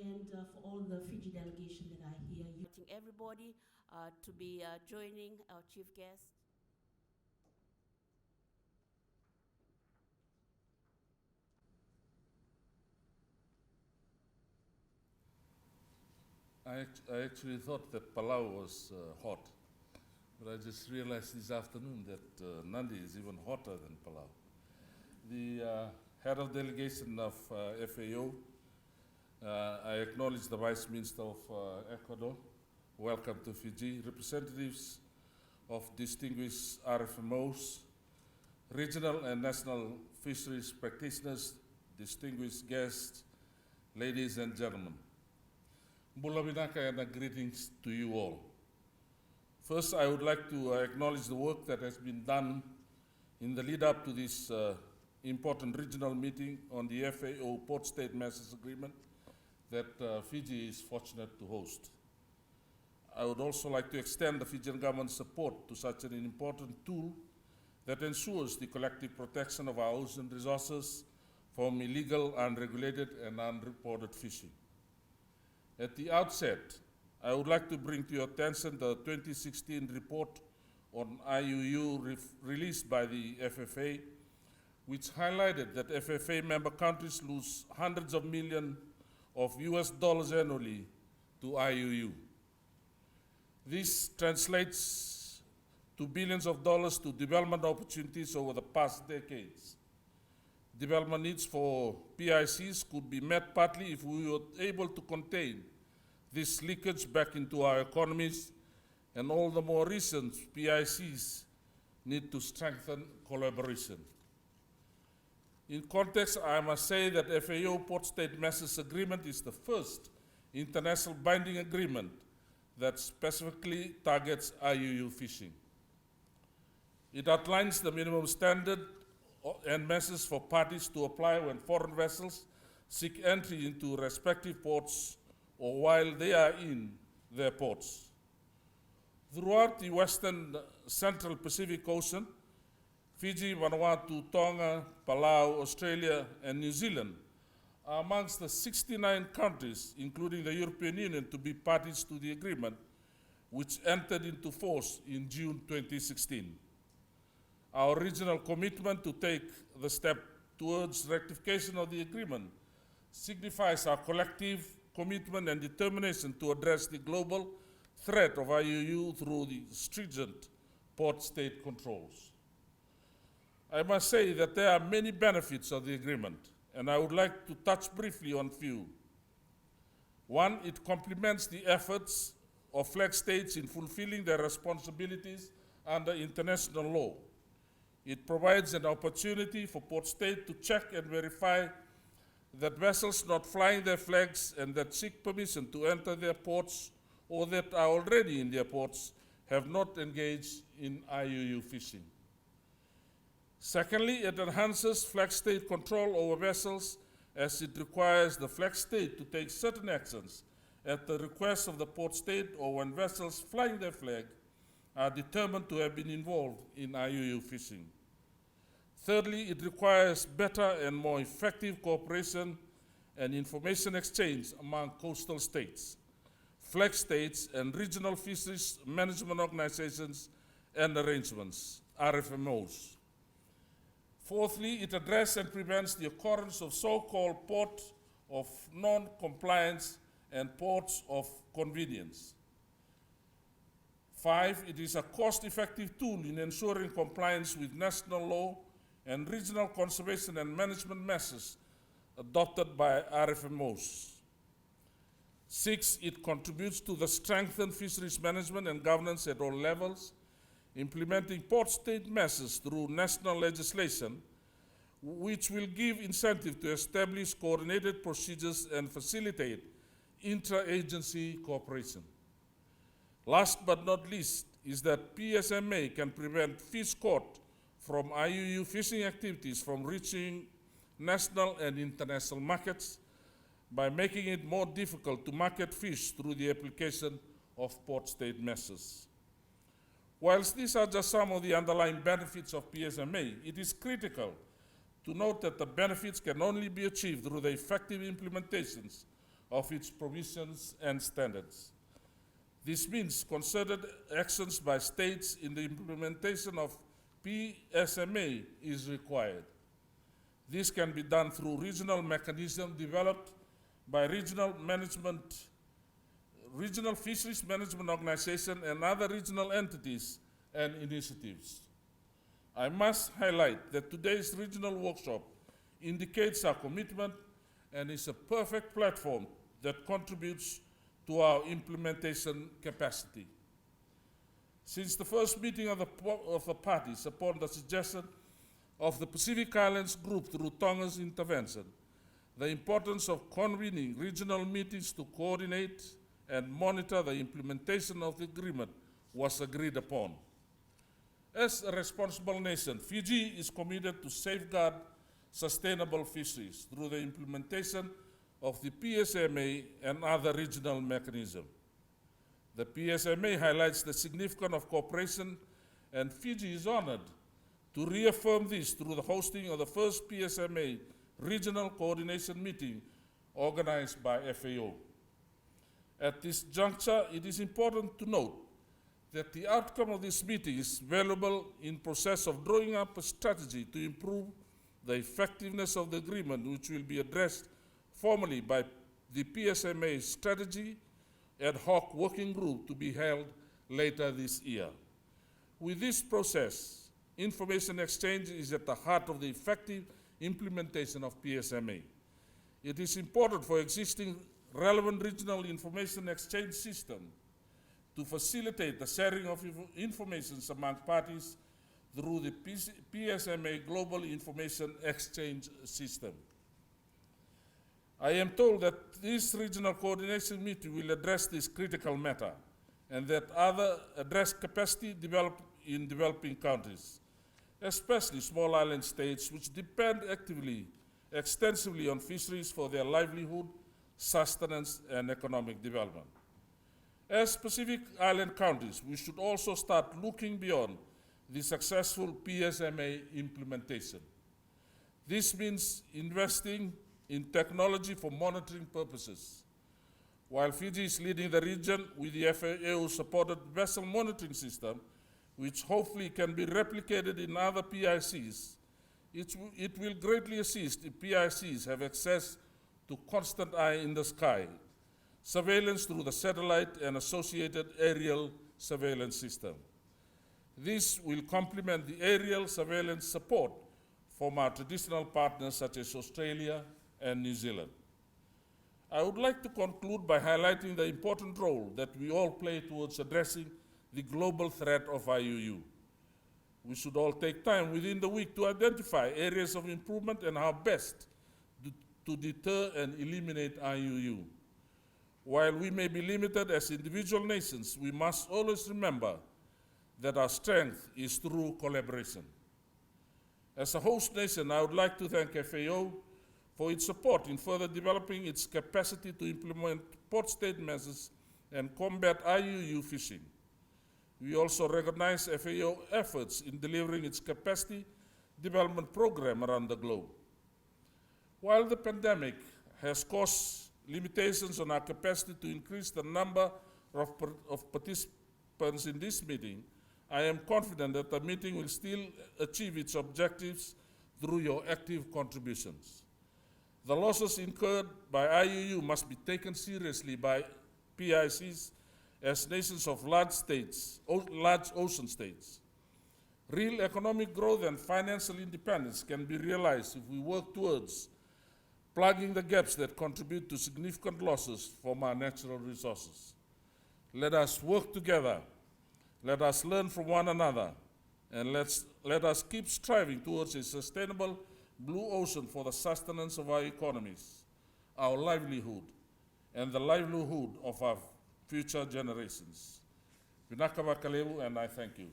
and for all the Fiji delegation that are here. Everybody to be joining our chief guest. I actually thought that Palau was hot, but I just realized this afternoon that Nadi is even hotter than Palau. The head of delegation of FAO, I acknowledge the Vice Minister of Ecuador. Welcome to Fiji. Representatives of distinguished RFMOs, regional and national fisheries practitioners, distinguished guests, ladies and gentlemen. Bulawinaka and greetings to you all. First, I would like to acknowledge the work that has been done in the lead up to this important regional meeting on the FAO Port State Matters Agreement that Fiji is fortunate to host. I would also like to extend the Fijian government's support to such an important tool that ensures the collective protection of our ocean resources from illegal, unregulated, and unreported fishing. At the outset, I would like to bring to your attention the 2016 report on IUU released by the FFA, which highlighted that FFA member countries lose hundreds of millions of US dollars annually to IUU. This translates to billions of dollars to development opportunities over the past decades. Development needs for PICs could be met partly if we were able to contain this leakage back into our economies, and all the more recent PICs need to strengthen collaboration. In context, I must say that FAO Port State Matters Agreement is the first international binding agreement that specifically targets IUU fishing. It outlines the minimum standard and measures for parties to apply when foreign vessels seek entry into respective ports or while they are in their ports. Throughout the Western Central Pacific Ocean, Fiji, Vanuatu, Tonga, Palau, Australia, and New Zealand are amongst the 69 countries, including the European Union, to be parties to the agreement, which entered into force in June 2016. Our regional commitment to take the step towards rectification of the agreement signifies our collective commitment and determination to address the global threat of IUU through the stringent port state controls. I must say that there are many benefits of the agreement, and I would like to touch briefly on few. One, it complements the efforts of flag states in fulfilling their responsibilities under international law. It provides an opportunity for port state to check and verify that vessels not flying their flags and that seek permission to enter their ports or that are already in their ports have not engaged in IUU fishing. Secondly, it enhances flag state control over vessels as it requires the flag state to take certain actions at the request of the port state or when vessels flying their flag are determined to have been involved in IUU fishing. Thirdly, it requires better and more effective cooperation and information exchange among coastal states, flag states, and regional fisheries management organizations and arrangements, RFMOs. Fourthly, it addresses and prevents the occurrence of so-called ports of non-compliance and ports of convenience. 5, it is a cost-effective tool in ensuring compliance with national law and regional conservation and management measures adopted by RFMOs. 6, it contributes to the strengthened fisheries management and governance at all levels, implementing port state measures through national legislation, which will give incentive to establish coordinated procedures and facilitate intra-agency cooperation. Last but not least is that PSMA can prevent fish caught from IUU fishing activities from reaching national and international markets by making it more difficult to market fish through the application of port state measures. Whilst these are just some of the underlying benefits of PSMA, it is critical to note that the benefits can only be achieved through the effective implementations of its provisions and standards. This means concerted actions by states in the implementation of PSMA is required. This can be done through regional mechanisms developed by regional fisheries management organization and other regional entities and initiatives. I must highlight that today's regional workshop indicates our commitment and is a perfect platform that contributes to our implementation capacity. Since the first meeting of the parties upon the suggestion of the Pacific Islands Group through Tonga's intervention, the importance of convening regional meetings to coordinate and monitor the implementation of the agreement was agreed upon. As a responsible nation, Fiji is committed to safeguard sustainable fisheries through the implementation of the PSMA and other regional mechanisms. The PSMA highlights the significance of cooperation, and Fiji is honored to reaffirm this through the hosting of the first PSMA regional coordination meeting organized by FAO. At this juncture, it is important to note that the outcome of this meeting is valuable in process of drawing up a strategy to improve the effectiveness of the agreement, which will be addressed formally by the PSMA strategy ad hoc working group to be held later this year. With this process, information exchange is at the heart of the effective implementation of PSMA. It is important for existing relevant regional information exchange system to facilitate the sharing of information among parties through the PSMA Global Information Exchange System. I am told that this regional coordination meeting will address this critical matter and that other address capacity in developing countries, especially small island states which depend extensively on fisheries for their livelihood, sustenance, and economic development. As Pacific Island countries, we should also start looking beyond the successful PSMA implementation. This means investing in technology for monitoring purposes. While Fiji is leading the region with the FAO-supported vessel monitoring system, which hopefully can be replicated in other PICs, it will greatly assist if PICs have access to constant eye in the sky, surveillance through the satellite and associated aerial surveillance system. This will complement the aerial surveillance support from our traditional partners such as Australia and New Zealand. I would like to conclude by highlighting the important role that we all play towards addressing the global threat of IUU. We should all take time within the week to identify areas of improvement and how best to deter and eliminate IUU. While we may be limited as individual nations, we must always remember that our strength is through collaboration. As a host nation, I would like to thank FAO for its support in further developing its capacity to implement port state measures and combat IUU fishing. We also recognize FAO efforts in delivering its capacity development program around the globe. While the pandemic has caused limitations on our capacity to increase the number of participants in this meeting, I am confident that the meeting will still achieve its objectives through your active contributions. The losses incurred by IUU must be taken seriously by PICs as nations of large ocean states. Real economic growth and financial independence can be realized if we work towards plugging the gaps that contribute to significant losses from our natural resources. Let us work together, let us learn from one another, and let us keep striving towards a sustainable blue ocean for the sustenance of our economies, our livelihood, and the livelihood of our future generations. Vinaka Vakalevu, and I thank you.